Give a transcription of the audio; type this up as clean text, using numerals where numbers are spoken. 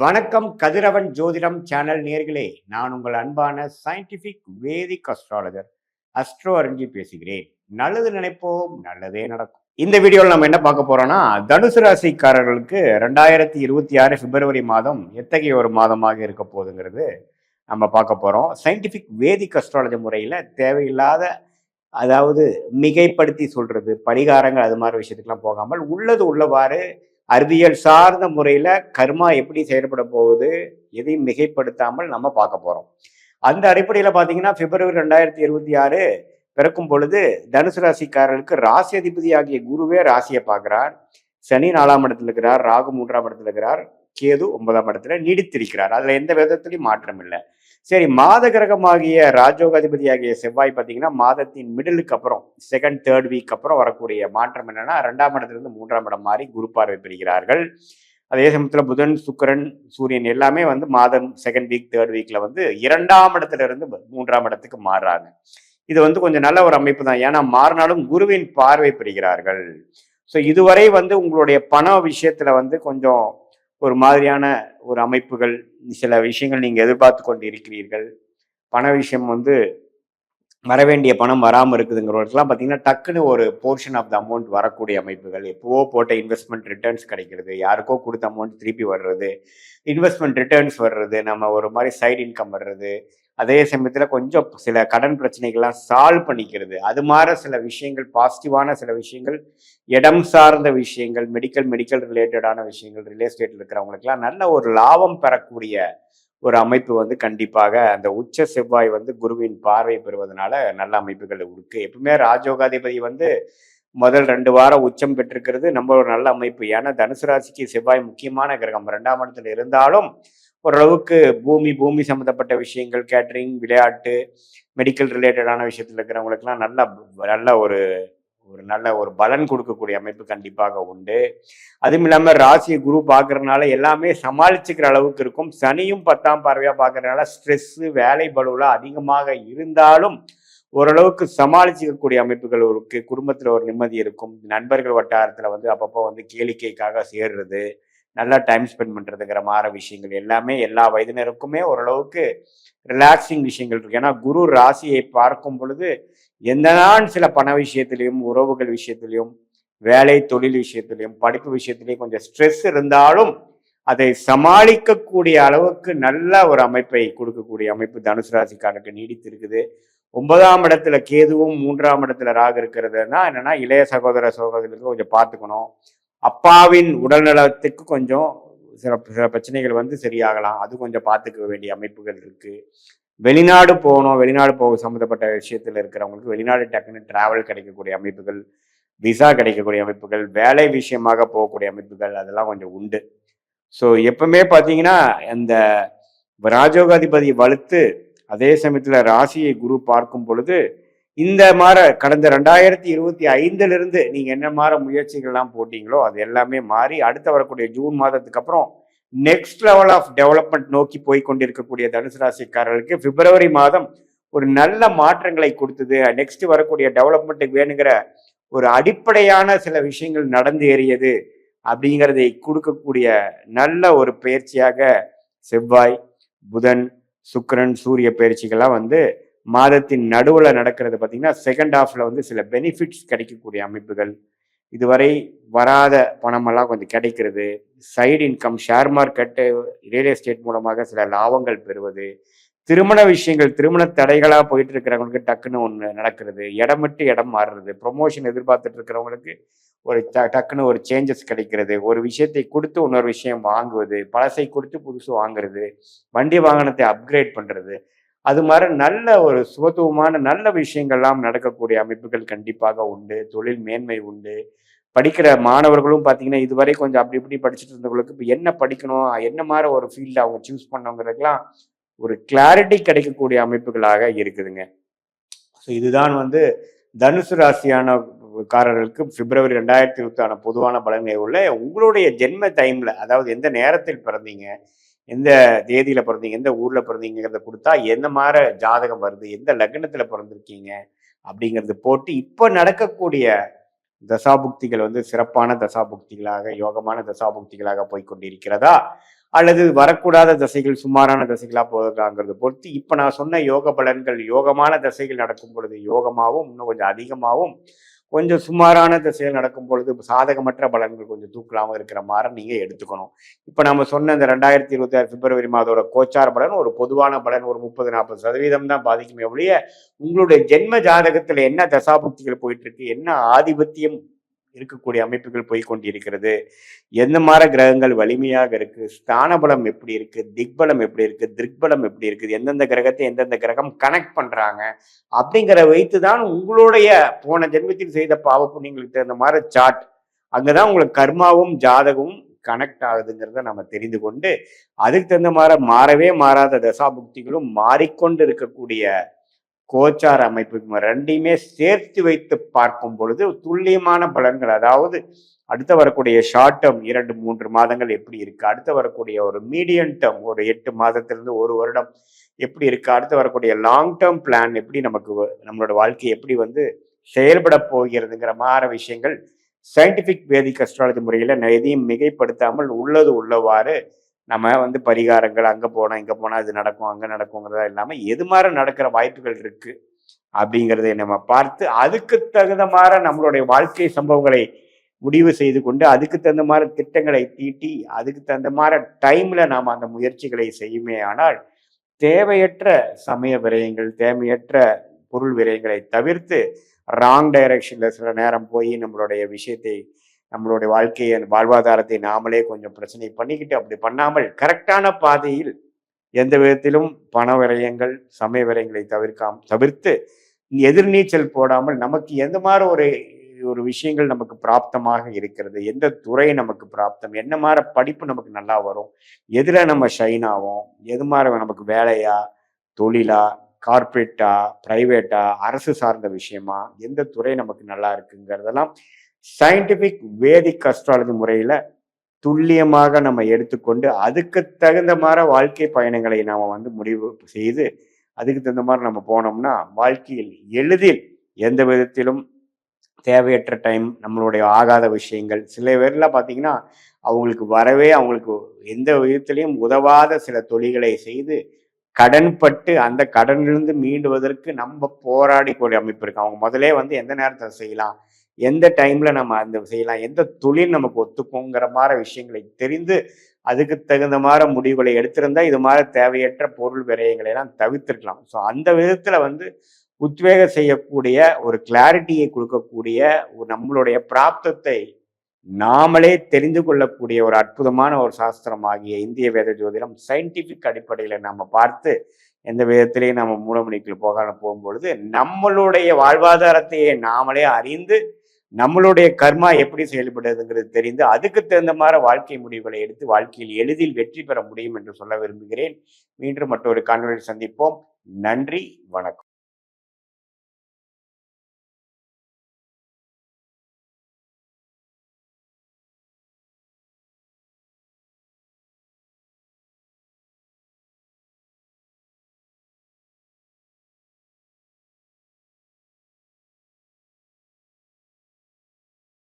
வணக்கம் கதிரவன் ஜோதிடம் சேனல் நேர்களே, நான் உங்கள் அன்பான சயின்டிபிக் வேதிக் அஸ்ட்ராலஜர் அஸ்ட்ரோ அறிஞ்சி பேசுகிறேன். நல்லது நினைப்போம், நல்லதே நடக்கும். இந்த வீடியோவில் நம்ம என்ன பார்க்க போறோம்னா, தனுசு ராசிக்காரர்களுக்கு 2026 பிப்ரவரி மாதம் எத்தகைய ஒரு மாதமாக இருக்க போகுதுங்கிறது நம்ம பார்க்க போறோம். சயின்டிபிக் வேதிக் அஸ்ட்ராலஜி முறையில் தேவையில்லாத, அதாவது மிகைப்படுத்தி சொல்றது, பரிகாரங்கள், அது மாதிரி விஷயத்துக்கெல்லாம் போகாமல் உள்ளது உள்ளவாறு அறிவியல் சார்ந்த முறையில கர்மா எப்படி செயல்பட போகுது, எதையும் மிகைப்படுத்தாமல் நம்ம பார்க்க போறோம். அந்த அடிப்படையில பாத்தீங்கன்னா பிப்ரவரி 2026 பிறக்கும் பொழுது தனுசு ராசிக்காரர்களுக்கு ராசி அதிபதி ஆகிய குருவே ராசியை பார்க்கிறார். சனி 4ஆம் இடத்துல இருக்கிறார், ராகு 3ஆம் இடத்துல இருக்கிறார், கேது 9ஆம் இடத்துல நீடித்திருக்கிறார். அதுல எந்த விதத்திலையும் மாற்றம் இல்லை. சரி, மாத கிரகமாகிய ராஜோகாதிபதி ஆகிய செவ்வாய் பார்த்தீங்கன்னா மாதத்தின் மிடிலுக்கு அப்புறம் செகண்ட் தேர்ட் வீக் அப்புறம் வரக்கூடிய மாற்றம் என்னன்னா 2ஆம் இடத்துல இருந்து 3ஆம் இடம் மாறி குரு பார்வை பெறுகிறார்கள். அதே சமயத்தில் புதன், சுக்கிரன், சூரியன் எல்லாமே மாதம் செகண்ட் வீக் தேர்ட் வீக்ல 2ஆம் இடத்துல இருந்து 3ஆம் இடத்துக்கு மாறுறாங்க. இது கொஞ்சம் நல்ல ஒரு அமைப்பு தான். ஏன்னா மாறினாலும் குருவின் பார்வை பெறுகிறார்கள். ஸோ இதுவரை உங்களுடைய பண விஷயத்துல கொஞ்சம் ஒரு மாதிரியான ஒரு அமைப்புகள், சில விஷயங்கள் நீங்க எதிர்பார்த்து கொண்டு இருக்கிறீர்கள். பண விஷயம் வர வேண்டிய பணம் வராமல் இருக்குதுங்கிறவங்களுக்குலாம் பார்த்தீங்கன்னா டக்குன்னு ஒரு போர்ஷன் ஆஃப் த அமௌண்ட் வரக்கூடிய அமைப்புகள், எப்போவோ போட்ட இன்வெஸ்ட்மெண்ட் ரிட்டர்ன்ஸ் கிடைக்கிறது, யாருக்கோ கொடுத்த அமௌண்ட் திருப்பி வர்றது, இன்வெஸ்ட்மெண்ட் ரிட்டர்ன்ஸ் வர்றது, நம்ம ஒரு மாதிரி சைடு இன்கம் வர்றது, அதே சமயத்தில் கொஞ்சம் சில கடன் பிரச்சனைகள்லாம் சால்வ் பண்ணிக்கிறது, அது மாதிரி சில விஷயங்கள், பாசிட்டிவான சில விஷயங்கள், இடம் சார்ந்த விஷயங்கள், மெடிக்கல் ரிலேட்டடான விஷயங்கள், ரியல் எஸ்டேட்டில் இருக்கிறவங்களுக்குலாம் நல்ல ஒரு லாபம் பெறக்கூடிய ஒரு அமைப்பு கண்டிப்பாக அந்த உச்ச செவ்வாய் குருவின் பார்வை பெறுவதனால நல்ல அமைப்புகள் இருக்கு. எப்பவுமே ராஜயோகாதிபதி முதல் 2 வாரம் உச்சம் பெற்றிருக்கிறது நம்ம ஒரு நல்ல அமைப்பு. ஏன்னா தனுசு ராசிக்கு செவ்வாய் முக்கியமான கிரகம். 2ஆம் இடத்துல இருந்தாலும் ஓரளவுக்கு பூமி சம்மந்தப்பட்ட விஷயங்கள், கேட்டரிங், விளையாட்டு, மெடிக்கல் ரிலேட்டடான விஷயத்துல இருக்கிறவங்களுக்குலாம் நல்ல ஒரு நல்ல ஒரு பலன் கொடுக்கக்கூடிய அமைப்பு கண்டிப்பாக உண்டு. அதுவும் இல்லாமல் ராசியை குரு பார்க்கறதுனால எல்லாமே சமாளிச்சுக்கிற அளவுக்கு இருக்கும். சனியும் 10ஆம் பார்வையா பார்க்கறதுனால ஸ்ட்ரெஸ்ஸு, வேலை பளுவில் அதிகமாக இருந்தாலும் ஓரளவுக்கு சமாளிச்சுக்கக்கூடிய அமைப்புகள் இருக்கு. குடும்பத்தில் ஒரு நிம்மதி இருக்கும். நண்பர்கள் வட்டாரத்தில் அப்பப்போ கேளிக்கைக்காக சேர்றது, நல்லா டைம் ஸ்பெண்ட் பண்ணுறதுங்கிற மாதிரி விஷயங்கள் எல்லாமே எல்லா வயதினருக்குமே ஓரளவுக்கு ரிலாக்ஸிங் விஷயங்கள் இருக்கு. ஏன்னா குரு ராசியை பார்க்கும் பொழுது எந்த நாள் சில பண விஷயத்திலையும், உறவுகள் விஷயத்திலையும், வேலை தொழில் விஷயத்திலையும், படிப்பு விஷயத்திலையும் கொஞ்சம் ஸ்ட்ரெஸ் இருந்தாலும் அதை சமாளிக்கக்கூடிய அளவுக்கு நல்ல ஒரு அமைப்பை கொடுக்கக்கூடிய அமைப்பு தனுசு ராசிக்காரருக்கு நீடித்து இருக்குது. 9ஆம் இடத்துல கேதுவும் 3ஆம் இடத்துல ராகு இருக்கிறதுனா என்னன்னா, இளைய சகோதரர்களுக்கு கொஞ்சம் பார்த்துக்கணும். அப்பாவின் உடல்நலத்துக்கு கொஞ்சம் சில பிரச்சனைகள் சரியாகலாம். அது கொஞ்சம் பார்த்துக்க வேண்டிய அமைப்புகள் இருக்கு. வெளிநாடு போகணும், வெளிநாடு போக சம்மந்தப்பட்ட விஷயத்தில் இருக்கிறவங்களுக்கு வெளிநாடு டக்குன்னு டிராவல் கிடைக்கக்கூடிய அமைப்புகள், விசா கிடைக்கக்கூடிய அமைப்புகள், வேலை விஷயமாக போகக்கூடிய அமைப்புகள், அதெல்லாம் கொஞ்சம் உண்டு. ஸோ எப்பவுமே பார்த்தீங்கன்னா அந்த ராஜயோகாதிபதி வலுத்து அதே சமயத்தில் ராசியை குரு பார்க்கும் பொழுது இந்த மாதிரி கடந்த 2025 நீங்க என்ன மாதிரி முயற்சிகள்லாம் போட்டீங்களோ அது எல்லாமே மாறி அடுத்த வரக்கூடிய ஜூன் மாதத்துக்கு அப்புறம் நெக்ஸ்ட் லெவல் ஆஃப் டெவலப்மெண்ட் நோக்கி போய் கொண்டிருக்கக்கூடிய தனுசு ராசிக்காரர்களுக்கு பிப்ரவரி மாதம் ஒரு நல்ல மாற்றங்களை கொடுத்தது. நெக்ஸ்ட் வரக்கூடிய டெவலப்மெண்ட்டுக்கு வேணுங்கிற ஒரு அடிப்படையான சில விஷயங்கள் நடந்து ஏறியது அப்படிங்கிறதை கொடுக்கக்கூடிய நல்ல ஒரு பயிற்சியாக செவ்வாய், புதன், சுக்கிரன், சூரிய பயிற்சிகள்லாம் மாதத்தின் நடுவில் நடக்கிறது. பார்த்தீங்கன்னா செகண்ட் ஹாஃப்ல சில பெனிஃபிட்ஸ் கிடைக்கக்கூடிய அமைப்புகள், இதுவரை வராத பணமெல்லாம் கொஞ்சம் கிடைக்கிறது, side income, share market, real estate மூலமாக சில லாபங்கள் பெறுவது, திருமண விஷயங்கள், திருமண தடைகளாக போயிட்டு இருக்கிறவங்களுக்கு டக்குன்னு ஒன்று நடக்கிறது, இடம் விட்டு இடம் மாறுறது, ப்ரொமோஷன் எதிர்பார்த்துட்டு இருக்கிறவங்களுக்கு ஒரு டக்குன்னு ஒரு சேஞ்சஸ் கிடைக்கிறது, ஒரு விஷயத்தை கொடுத்து இன்னொரு விஷயம் வாங்குவது, பழசை கொடுத்து புதுசு வாங்குறது, வண்டி வாகனத்தை அப்கிரேட் பண்ணுறது, அது மாதிரி நல்ல ஒரு சுகத்துவமான நல்ல விஷயங்கள்லாம் நடக்கக்கூடிய அமைப்புகள் கண்டிப்பாக உண்டு. தொழில் மேன்மை உண்டு. படிக்கிற மாணவர்களும் பார்த்தீங்கன்னா இதுவரை கொஞ்சம் அப்படி இப்படி படிச்சுட்டு இருந்தவங்களுக்கு இப்போ என்ன படிக்கணும், என்ன மாதிரி ஒரு ஃபீல்டு அவங்க சூஸ் பண்ணவங்கிறதுக்கெல்லாம் ஒரு கிளாரிட்டி கிடைக்கக்கூடிய அமைப்புகளாக இருக்குதுங்க. ஸோ இதுதான் தனுசு ராசியான காரர்களுக்கு பிப்ரவரி 2026 பொதுவான பலன்கள் உள்ள உங்களுடைய ஜென்ம டைம்ல, அதாவது எந்த நேரத்தில் பிறந்தீங்க, எந்த தேதியில பிறந்தீங்க, எந்த ஊர்ல பிறந்தீங்கிறத கொடுத்தா என்ன மாதிரி ஜாதகம் வருது, எந்த லக்னத்துல பிறந்திருக்கீங்க அப்படிங்கிறது போட்டு இப்போ நடக்கக்கூடிய தசாபுக்திகள் வந்து சிறப்பான தசாபுக்திகளாக, யோகமான தசாபுக்திகளாக போய்க்கொண்டிருக்கிறதா, அல்லது வரக்கூடாத தசைகள் சுமாரான தசைகளா போகுதாங்கிறத பொறுத்து இப்ப நான் சொன்ன யோக பலன்கள் யோகமான தசைகள் நடக்கும் பொழுது யோகமாகவும், இன்னும் கொஞ்சம் அதிகமாகவும், கொஞ்சம் சுமாரான திசையில் நடக்கும் பொழுது சாதகமற்ற பலன்கள் கொஞ்சம் தூக்கலாம இருக்கிற மாதிரி நீங்க எடுத்துக்கணும். இப்ப நம்ம சொன்ன இந்த 2026 பிப்ரவரி மாதோட கோச்சார பலன் ஒரு பொதுவான பலன் ஒரு 30-40% தான் பாதிக்குமே ஒழிய, உங்களுடைய ஜென்ம ஜாதகத்துல என்ன தசாபுக்திகள் போயிட்டு இருக்கு, என்ன ஆதிபத்தியம் இருக்கக்கூடிய அமைப்புகள் போய் கொண்டிருக்கிறது, எந்த மாதிரி கிரகங்கள் வலிமையாக இருக்கு, ஸ்தான பலம் எப்படி இருக்கு, திக்பலம் எப்படி இருக்கு, திருக்பலம் எப்படி இருக்குது, எந்தெந்த கிரகத்தை எந்தெந்த கிரகம் கனெக்ட் பண்றாங்க அப்படிங்கிற வைத்துதான் உங்களுடைய போன ஜென்மத்தில் செய்த பாவ புண்ணியங்களுக்கு தகுந்த மாதிரி சார்ட், அங்கதான் உங்களுக்கு கர்மாவும் ஜாதகமும் கனெக்ட் ஆகுதுங்கிறத நம்ம தெரிந்து கொண்டு அதுக்கு தகுந்த மாதிரி மாறவே மாறாத தசாபுக்திகளும் மாறிக்கொண்டு இருக்கக்கூடிய கோச்சார அமைப்பு ரெண்டையுமே சேர்த்து வைத்து பார்க்கும் பொழுது துல்லியமான பலன்கள், அதாவது அடுத்து வரக்கூடிய ஷார்ட் டேர்ம் 2-3 மாதங்கள் எப்படி இருக்கு, அடுத்து வரக்கூடிய ஒரு மீடியம் டேர்ம் ஒரு 8 மாதத்திலிருந்து ஒரு வருடம் எப்படி இருக்கு, அடுத்து வரக்கூடிய லாங் டேர்ம் பிளான் எப்படி நமக்கு நம்மளோட வாழ்க்கை எப்படி வந்து செயல்பட போகிறதுங்கிற மாதிரி விஷயங்கள் சயின்டிபிக் வேதிக் அஸ்ட்ராலஜி முறையில எதையும் மிகைப்படுத்தாமல் உள்ளது உள்ளவாறு நம்ம வந்து பரிகாரங்கள் அங்க போனா இங்க போனா இது நடக்கும் அங்க நடக்குங்கிறதா இல்லாம எது மாதிரி நடக்கிற வாய்ப்புகள் இருக்கு அப்படிங்கிறதை நம்ம பார்த்து அதுக்கு தகுந்த மாதிரி நம்மளுடைய வாழ்க்கை சம்பவங்களை முடிவு செய்து கொண்டு அதுக்கு தகுந்த மாதிரி திட்டங்களை தீட்டி அதுக்கு தகுந்த மாதிரி டைம்ல நாம் அந்த முயற்சிகளை செய்யுமே ஆனால் தேவையற்ற சமய விரயங்கள் தேவையற்ற பொருள் விரயங்களை தவிர்த்து ராங் டைரக்ஷன்ல சில நேரம் போய் நம்மளுடைய விஷயத்தை நம்மளுடைய வாழ்க்கையை வாழ்வாதாரத்தை நாமளே கொஞ்சம் பிரச்சனை பண்ணிக்கிட்டு அப்படி பண்ணாமல் கரெக்டான பாதையில் எந்த விதத்திலும் பண விரயங்கள் சமய விரயங்களை தவிர்த்து எதிர்நீச்சல் போடாமல் நமக்கு எந்த மாதிரி ஒரு ஒரு விஷயங்கள் நமக்கு பிராப்தமாக இருக்கிறது, எந்த துறை நமக்கு பிராப்தம், என்ன மாதிரி படிப்பு நமக்கு நல்லா வரும், எதுல நம்ம ஷைன் ஆகும், எது மாதிரி நமக்கு வேலையா தொழிலா கார்பரேட்டா பிரைவேட்டா அரசு சார்ந்த விஷயமா எந்த துறை நமக்கு நல்லா இருக்குங்கிறதெல்லாம் சயின்டிபிக் வேதிக் அஸ்ட்ராலஜி முறையில துல்லியமாக நம்ம எடுத்துக்கொண்டு அதுக்கு தகுந்த மாதிரி வாழ்க்கை பயணங்களை நாம வந்து முடிவு செய்து அதுக்கு தகுந்த மாதிரி நம்ம போனோம்னா வாழ்க்கையில் எளிதில் எந்த விதத்திலும் தேவையற்ற டைம் நம்மளுடைய ஆகாத விஷயங்கள் சில பேர்லாம் பார்த்தீங்கன்னா அவங்களுக்கு வரவே அவங்களுக்கு எந்த விதத்திலையும் உதவாத சில தொழில்களை செய்து கடன்பட்டு அந்த கடனிலிருந்து மீண்டுவதற்கு நம்ம போராடிக்கூடிய அமைப்பு இருக்கு. அவங்க முதலே வந்து எந்த நேரத்தில் செய்யலாம், எந்த டைம்ல நம்ம அந்த செய்யலாம், எந்த தொழில் நமக்கு ஒத்துக்குங்கிற மாதிரி விஷயங்களை தெரிந்து அதுக்கு தகுந்த மாதிரி முடிவுகளை எடுத்திருந்தா இது மாதிரி தேவையற்ற பொருள் விரயங்களை எல்லாம் தவிர்த்திருக்கலாம். ஸோ அந்த விதத்துல வந்து உத்வேகம் செய்யக்கூடிய ஒரு கிளாரிட்டியை கொடுக்கக்கூடிய நம்மளுடைய பிராப்தத்தை நாமளே தெரிந்து கொள்ளக்கூடிய ஒரு அற்புதமான ஒரு சாஸ்திரம் ஆகிய இந்திய வேத ஜோதிடம் சயின்டிபிக் அடிப்படையில நம்ம பார்த்து எந்த விதத்திலையும் நம்ம மூலமணிக்குள் போகும்பொழுது நம்மளுடைய வாழ்வாதாரத்தையே நாமளே அறிந்து நம்மளுடைய கர்மா எப்படி செயல்படுதுங்கிறது தெரிந்து அதுக்கு தகுந்த மாதிரி வாழ்க்கை முடிவுகளை எடுத்து வாழ்க்கையில் எளிதில் வெற்றி பெற முடியும் என்று சொல்ல விரும்புகிறேன். மீண்டும் மற்றொரு காணொலியில் சந்திப்போம். நன்றி, வணக்கம்.